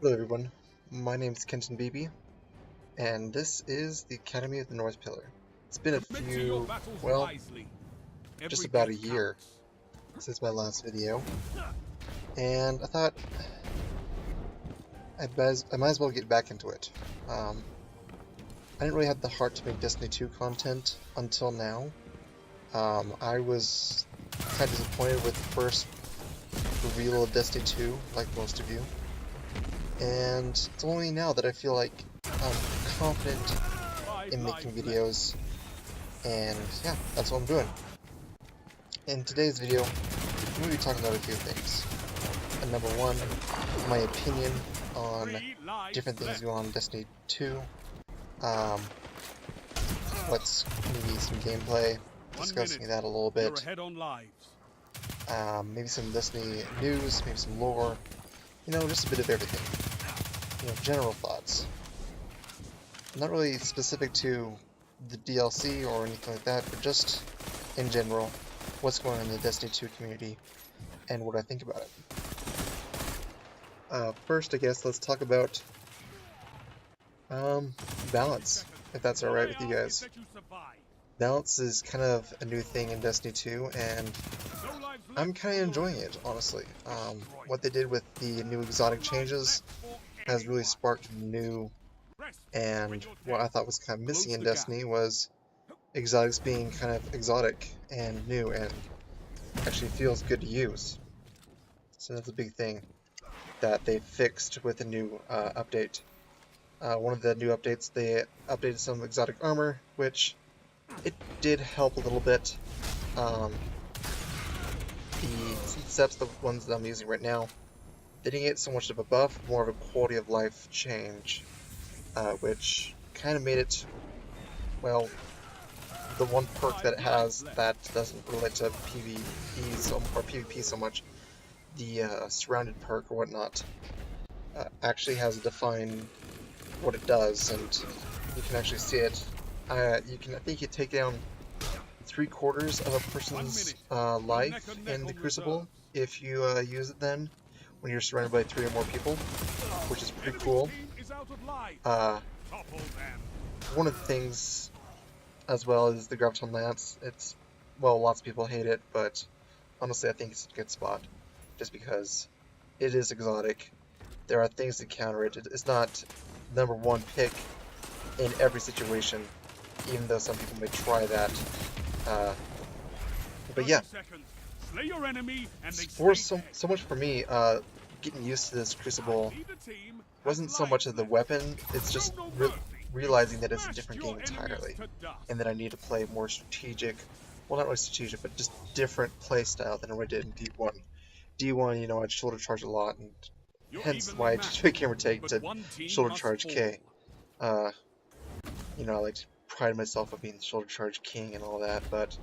Hello everyone, my name is Kenton Beebe, and this is the Academy of the North Pillar. It's been a Commit to your few, battles well, wisely. just Every about death a year counts. since my last video, and I thought I might as well get back into it. I didn't really have the heart to make Destiny 2 content until now. I was kind of disappointed with the first reveal of Destiny 2, like most of you, and it's only now that I feel like I'm confident 5 in making lives left. videos. And yeah, that's what I'm doing. In today's video, I'm going to be talking about a few things. Number one, my opinion on 3 lives different things left. going on in Destiny 2. Um, what's maybe some gameplay, 1 discussing minute. that a little You're bit. ahead on lives. Maybe some Destiny news, maybe some lore. You know, just a bit of everything. You know, general thoughts. Not really specific to the DLC or anything like that, but just in general, what's going on in the Destiny 2 community and what I think about it. First, I guess, let's talk about balance, if that's All alright I with you ask is guys. that you survive. Balance is kind of a new thing in Destiny 2, and No lives left I'm kind for of your enjoying enemies. it, honestly. Destroy What them. they did with the new exotic 1 life changes left for has really anyone. sparked new, Rest when and you're what dead. I thought was kind of missing Close in the gap. Destiny was exotics being kind of exotic and new, and actually feels good to use. So that's a big thing that they fixed with the new update. One of the new updates, they updated some exotic armor, which it did help a little bit. Um, the steps, the ones that I'm using right now, they didn't get so much of a buff, more of a quality of life change, which kind of made it, well, the one perk that 5 it lives has left. that doesn't relate to PvP or PvP so much, the surrounded perk or whatnot, actually has a defined what it does, and you can actually see it. I think you take down 3/4 of a 1 person's minute. You're neck life and neck in the on Crucible reserves. if you use it then, when you're surrounded by 3 or more people, which is pretty Enemy cool. team is out of lives. Uh, Topple them. One of the things as well is the Graviton Lance. It's, well, lots of people hate it, but honestly I think it's a good spot, just because it is exotic. There are things to counter it. It's not number one pick in every situation, even though some people may try that. Uh, but 30 yeah, seconds. Slay your enemy and they for stay dead. so much for me, getting used to this Crucible Neither team has wasn't so much lives of the left. weapon, it's Show just no mercy. You've realizing that it's a smashed different your game enemies entirely, to dust. and that I need to play more strategic, well, not really strategic, but just different play style than I did in D1. D1, you know, I'd shoulder charge a lot, and You're hence evenly why I matched, took camera take but to one team shoulder must charge fall. K. Uh, you know, I like to pride myself on being the shoulder charge king and all that, but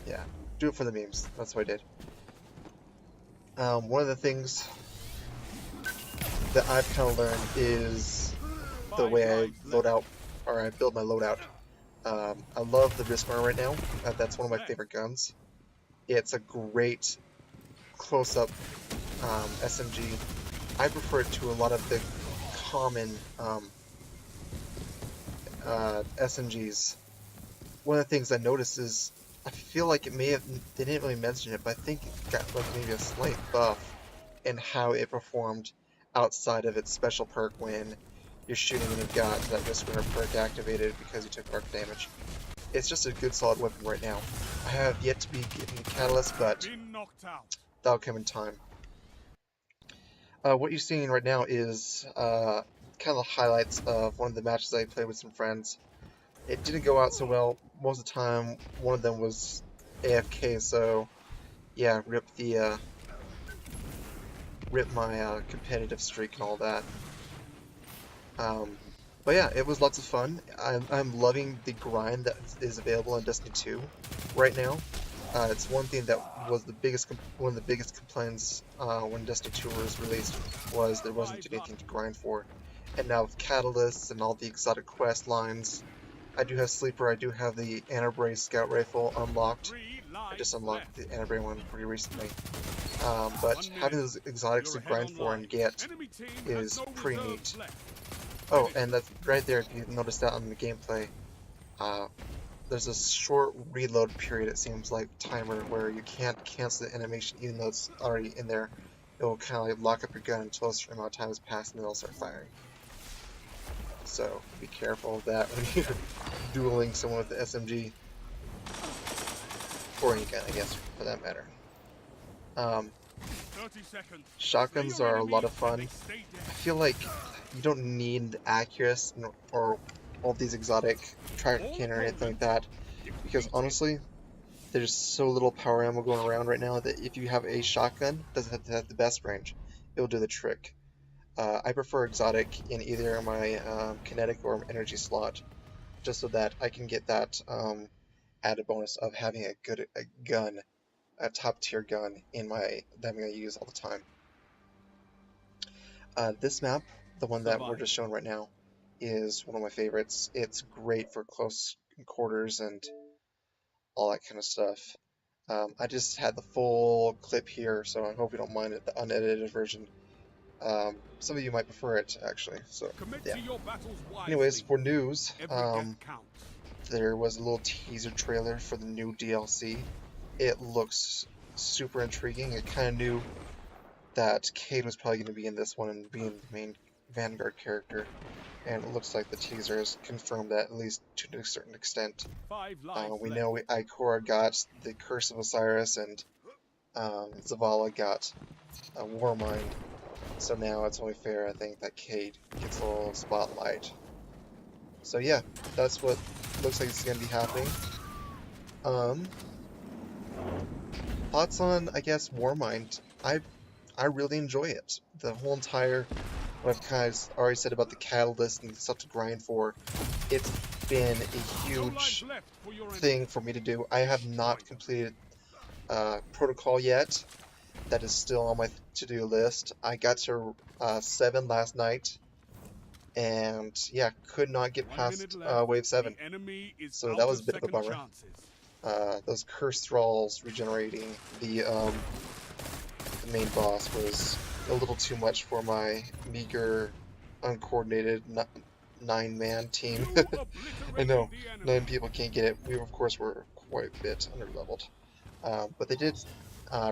yeah, do it for the memes. That's what I did. One of the things that I've kind of learned is the 5 way I lives load left. out, or I build my loadout. I love the Risk Runner right now. That's one of my Left. favorite guns. It's a great close-up SMG. I prefer it to a lot of the common SMGs. One of the things I noticed is I feel like they didn't really mention it, but I think it got like maybe a slight buff in how it performed outside of its special perk when you're shooting and you've got that Risk Runner perk activated because you took arc damage. It's just a good solid weapon right now. I have yet to be getting the Catalyst, but Been knocked out. that'll come in time. What you're seeing right now is kind of the highlights of one of the matches I played with some friends. It didn't go out so well. Most of the time, one of them was AFK, so yeah, rip my competitive streak and all that. Um, but yeah, it was lots of fun. I'm loving the grind that is available in Destiny 2 right now. It's one thing that was one of the biggest complaints when Destiny 2 was released, was there wasn't 5 anything to lives. grind for. And now with catalysts and all the exotic quest lines, I do have Sleeper, I do have the Anti-Brace Scout Rifle unlocked, 3 I just unlocked the Anabrain one pretty recently. But having those exotics to grind for and get is pretty neat. Oh, and that's right there, if you notice that on the gameplay, there's a short reload period, it seems like, timer, where you can't cancel the animation even though it's already in there. It will kind of like lock up your gun until a certain amount of time has passed and then it'll start firing. So be careful of that when you're dueling someone with the SMG. Or any gun, I guess, for that matter. 30 seconds. Shotguns are a lot of fun. I feel like you don't need the Accurus or all these exotic tracker cannon or anything like that, because honestly, there's so little power ammo going around right now that if you have a shotgun, it doesn't have to have the best range, it'll do the trick. I prefer exotic in either my kinetic or energy slot, just so that I can get that added bonus of having a good gun, a top tier gun in my that I'm going to use all the time. This map, the one that we're just showing right now, is one of my favorites. It's great for close quarters and all that kind of stuff. I just had the full clip here, so I hope you don't mind it, the unedited version. Some of you might prefer it, actually. So, yeah. Anyways, for news, there was a little teaser trailer for the new DLC. It looks super intriguing. I kind of knew that Cayde was probably going to be in this one and being the main Vanguard character, and it looks like the teaser has confirmed that, at least to a certain extent. We know Ikora got the Curse of Osiris, and Zavala got Warmind, so now it's only fair, I think, that Cayde gets a little spotlight. So yeah, that's what looks like it's going to be happening. Thoughts on, I guess, Warmind? I really enjoy it. The whole entire, what I've kind of already said about the catalyst and stuff to grind for, it's been a huge thing for me to do. I have not completed Protocol yet. That is still on my to-do list. I got to 7 last night, and yeah, could not get past Wave 7. So that was a bit of a bummer. Those Curse Thralls regenerating the main boss was a little too much for my meager, uncoordinated 9-man team. I know, 9 people can't get it. We, of course, were quite a bit underleveled. But they did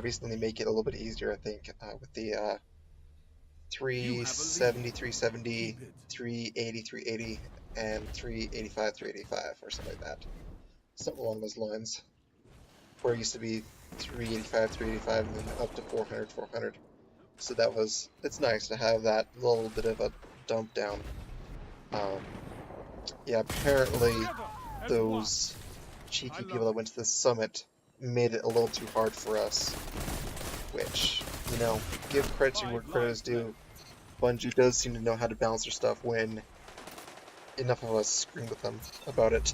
recently make it a little bit easier, I think, with the 370, 370, 380, 380, and 385, 385, or something like that. Something along those lines. Where it used to be 385, 385, and then up to 400, 400. So that was, it's nice to have that little bit of a dump down. Yeah, apparently those cheeky people that went to the summit made it a little too hard for us. Which, you know, give credit to where credit is due. Bungie does seem to know how to balance their stuff when enough of us scream with them about it.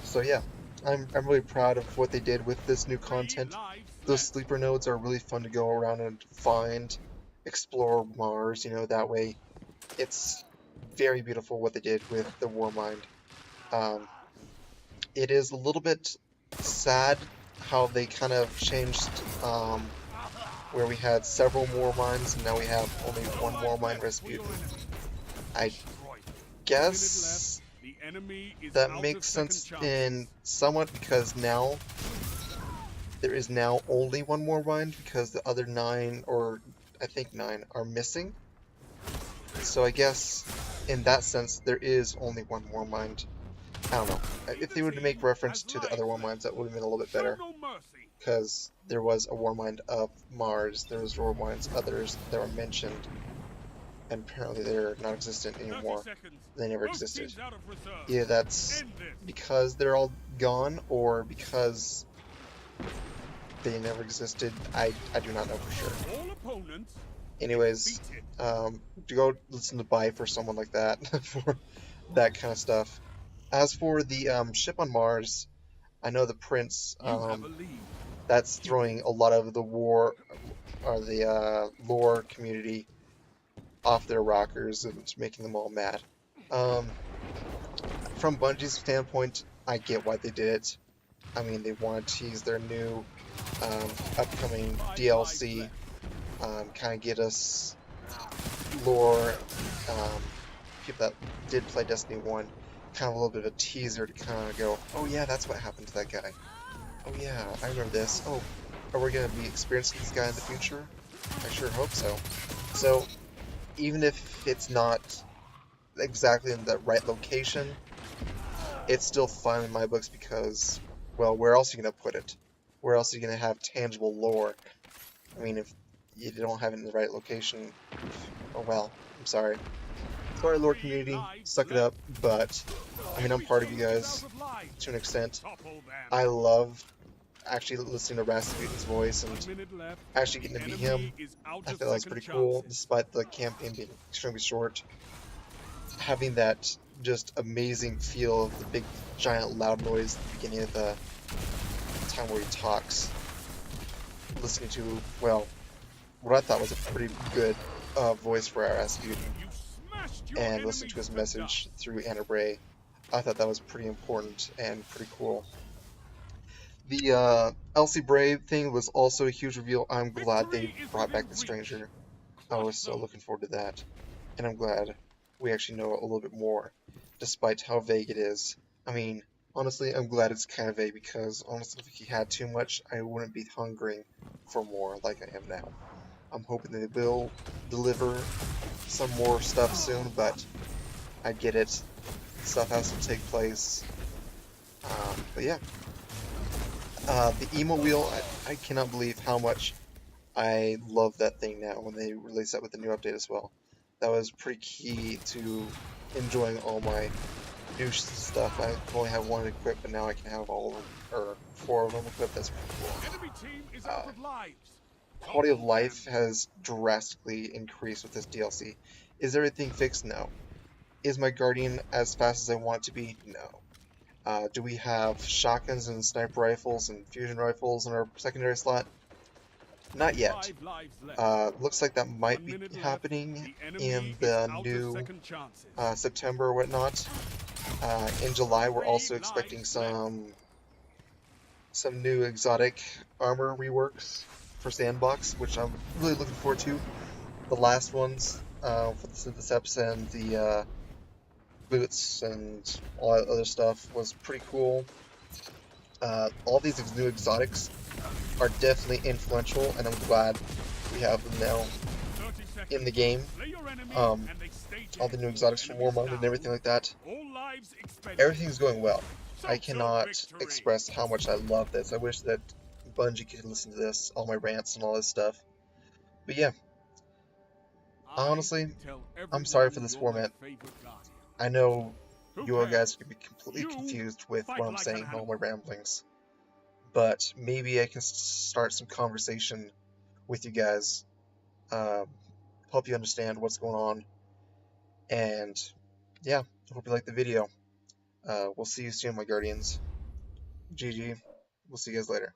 So yeah. I'm really proud of what they did with this new content. Those sleeper nodes are really fun to go around and find, explore Mars, you know, that way. It's very beautiful what they did with the Warmind. It is a little bit sad how they kind of changed, where we had several Warminds and now we have only one Warmind Rasputin. I guess that makes sense in somewhat, because now there is now only one Warmind because the other 9, or I think 9, are missing. So I guess in that sense there is only one Warmind. I don't know. If they were to make reference to the other Warminds, that would have been a little bit better. Because there was a Warmind of Mars, there was Warminds others that were mentioned. And apparently they're non-existent anymore. They never existed. Either that's because they're all gone, or because they never existed. I do not know for sure. Anyways, go listen to Buy for someone like that, for that kind of stuff. As for the ship on Mars, I know the Prince, that's throwing a lot of the war, or the lore community off their rockers and making them all mad. From Bungie's standpoint, I get why they did it. I mean, they want to tease their new upcoming DLC, kind of get us lore, people that did play Destiny 1, kind of a little bit of a teaser to kind of go, oh yeah, that's what happened to that guy. Oh yeah, I remember this. Oh, are we going to be experiencing this guy in the future? I sure hope so. So, even if it's not exactly in the right location, it's still fun in my books because, well, where else are you going to put it? Where else are you going to have tangible lore? I mean, if you don't have it in the right location, oh well, I'm sorry. Sorry, lore community, suck it up, but, I mean, I'm part of you guys to an extent. I love actually listening to Rasputin's voice and actually getting to meet him. I thought that was pretty cool, despite the campaign being extremely short. Having that just amazing feel of the big, giant, loud noise at the beginning of the time where he talks. Listening to, well, what I thought was a pretty good voice for Rasputin, and listening to his message through Anna Bray, I thought that was pretty important and pretty cool. The Elsie Bray thing was also a huge reveal. I'm glad they brought back the Stranger. I was so looking forward to that. And I'm glad we actually know a little bit more, despite how vague it is. I mean, honestly, I'm glad it's kind of vague because, honestly, if he had too much, I wouldn't be hungering for more like I am now. I'm hoping they will deliver some more stuff soon, but I get it. Stuff has to take place. But yeah. The emo wheel, I cannot believe how much I love that thing now when they release that with the new update as well. That was pretty key to enjoying all my new stuff. I could only have one equipped, but now I can have all of them, or 4 of them equipped. That's pretty cool. Quality of life has drastically increased with this DLC. Is everything fixed? No. Is my Guardian as fast as I want it to be? No. Do we have shotguns and sniper rifles and fusion rifles in our secondary slot? Not yet. Looks like that might be happening in the new September or whatnot. In July, we're also expecting some new exotic armor reworks for Sandbox, which I'm really looking forward to. The last ones for the Syntheseps and the boots and all that other stuff was pretty cool. All these new exotics are definitely influential, and I'm glad we have them now in the game. All the new exotics from Warmind and everything like that. Everything's going well. I cannot express how much I love this. I wish that Bungie could listen to this, all my rants and all this stuff. But yeah, honestly, I'm sorry for this format. I know you all guys could be completely confused with what I'm saying, all my ramblings. But maybe I can start some conversation with you guys, help you understand what's going on, and yeah, hope you like the video. We'll see you soon, my Guardians. GG. We'll see you guys later.